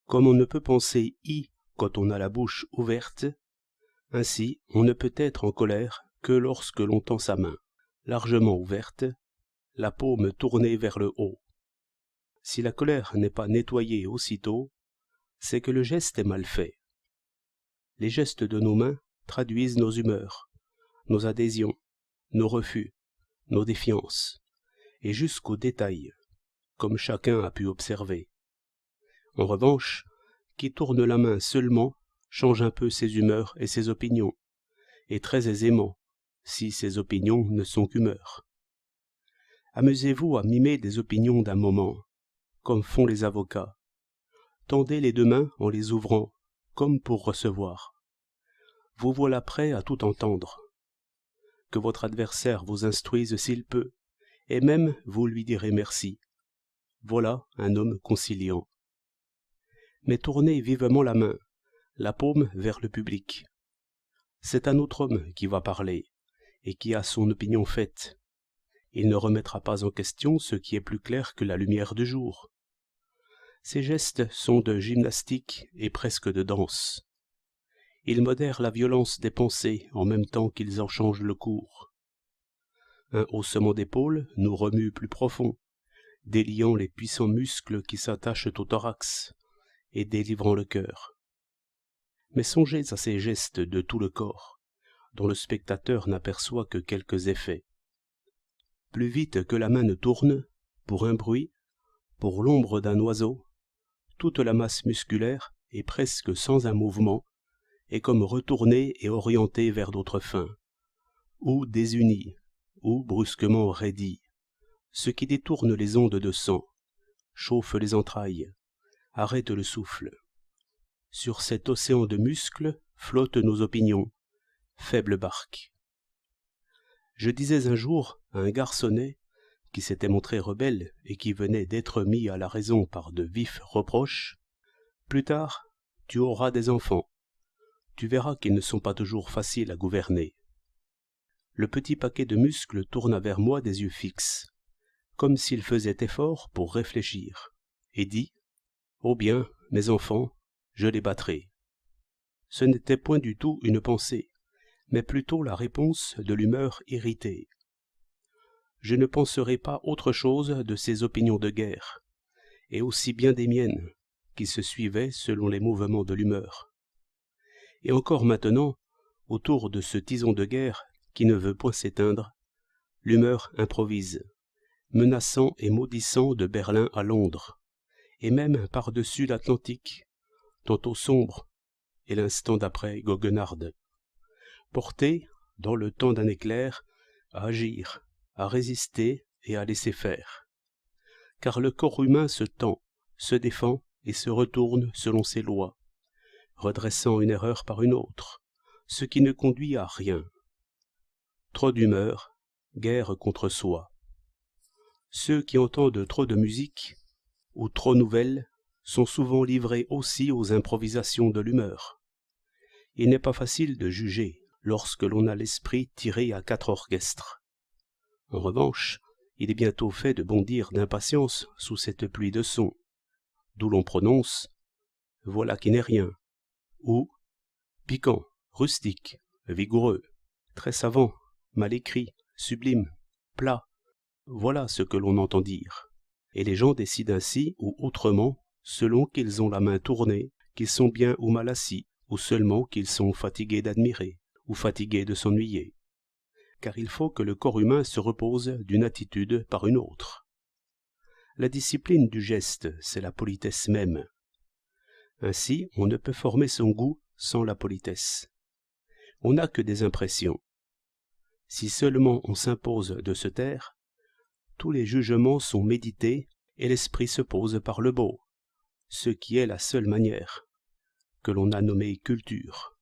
Comme on ne peut penser I quand on a la bouche ouverte, ainsi on ne peut être en colère que lorsque l'on tend sa main, largement ouverte, la paume tournée vers le haut. Si la colère n'est pas nettoyée aussitôt, c'est que le geste est mal fait. Les gestes de nos mains traduisent nos humeurs, nos adhésions, nos refus, nos défiances, et jusqu'aux détails, comme chacun a pu observer. En revanche, qui tourne la main seulement change un peu ses humeurs et ses opinions, et très aisément, si ses opinions ne sont qu'humeurs. Amusez-vous à mimer des opinions d'un moment, comme font les avocats. Tendez les deux mains en les ouvrant, comme pour recevoir. Vous voilà prêt à tout entendre. Que votre adversaire vous instruise s'il peut, et même vous lui direz merci. Voilà un homme conciliant. Mais tournez vivement la main, la paume vers le public. C'est un autre homme qui va parler, et qui a son opinion faite. Il ne remettra pas en question ce qui est plus clair que la lumière du jour. Ces gestes sont de gymnastique et presque de danse. Ils modèrent la violence des pensées en même temps qu'ils en changent le cours. Un haussement d'épaule nous remue plus profond, déliant les puissants muscles qui s'attachent au thorax et délivrant le cœur. Mais songez à ces gestes de tout le corps, dont le spectateur n'aperçoit que quelques effets. Plus vite que la main ne tourne, pour un bruit, pour l'ombre d'un oiseau, toute la masse musculaire, et presque sans un mouvement, est comme retournée et orientée vers d'autres fins, ou désunie, ou brusquement raidie, ce qui détourne les ondes de sang, chauffe les entrailles, arrête le souffle. Sur cet océan de muscles flottent nos opinions, faible barque. Je disais un jour à un garçonnet, qui s'était montré rebelle et qui venait d'être mis à la raison par de vifs reproches, « Plus tard, tu auras des enfants. Tu verras qu'ils ne sont pas toujours faciles à gouverner. » Le petit paquet de muscles tourna vers moi des yeux fixes, comme s'il faisait effort pour réfléchir, et dit « Oh bien, mes enfants, je les battrai. » Ce n'était point du tout une pensée, mais plutôt la réponse de l'humeur irritée. Je ne penserai pas autre chose de ces opinions de guerre, et aussi bien des miennes, qui se suivaient selon les mouvements de l'humeur. Et encore maintenant, autour de ce tison de guerre qui ne veut point s'éteindre, l'humeur improvise, menaçant et maudissant de Berlin à Londres, et même par-dessus l'Atlantique, tantôt sombre, et l'instant d'après goguenarde, porté, dans le temps d'un éclair, à agir, à résister et à laisser faire. Car le corps humain se tend, se défend et se retourne selon ses lois, redressant une erreur par une autre, ce qui ne conduit à rien. Trop d'humeur, guerre contre soi. Ceux qui entendent trop de musique, ou trop nouvelle, sont souvent livrés aussi aux improvisations de l'humeur. Il n'est pas facile de juger lorsque l'on a l'esprit tiré à 4 orchestres. En revanche, il est bientôt fait de bondir d'impatience sous cette pluie de sons, d'où l'on prononce « voilà qui n'est rien » ou « piquant, rustique, vigoureux, très savant, mal écrit, sublime, plat », voilà ce que l'on entend dire. Et les gens décident ainsi ou autrement, selon qu'ils ont la main tournée, qu'ils sont bien ou mal assis, ou seulement qu'ils sont fatigués d'admirer, ou fatigués de s'ennuyer. Car il faut que le corps humain se repose d'une attitude par une autre. La discipline du geste, c'est la politesse même. Ainsi, on ne peut former son goût sans la politesse. On n'a que des impressions. Si seulement on s'impose de se taire, tous les jugements sont médités et l'esprit se pose par le beau, ce qui est la seule manière, que l'on a nommée culture.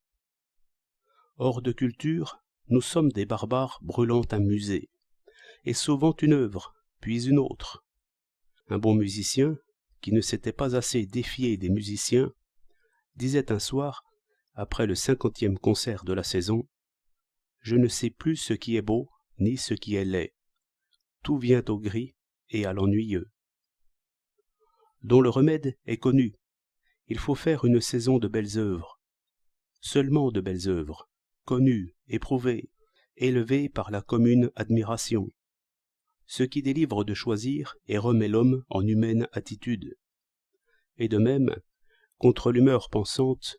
Hors de culture, nous sommes des barbares brûlant un musée, et sauvant une œuvre, puis une autre. Un bon musicien, qui ne s'était pas assez défié des musiciens, disait un soir, après le 50e concert de la saison, « Je ne sais plus ce qui est beau, ni ce qui est laid. Tout vient au gris et à l'ennuyeux. » Dont le remède est connu. Il faut faire une saison de belles œuvres, seulement de belles œuvres, connues, éprouvées, élevées par la commune admiration, ce qui délivre de choisir et remet l'homme en humaine attitude. Et de même, contre l'humeur pensante,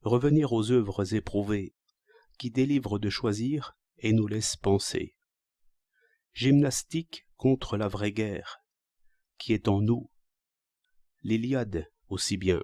revenir aux œuvres éprouvées, qui délivrent de choisir et nous laissent penser. Gymnastique contre la vraie guerre, qui est en nous. L'Iliade aussi bien.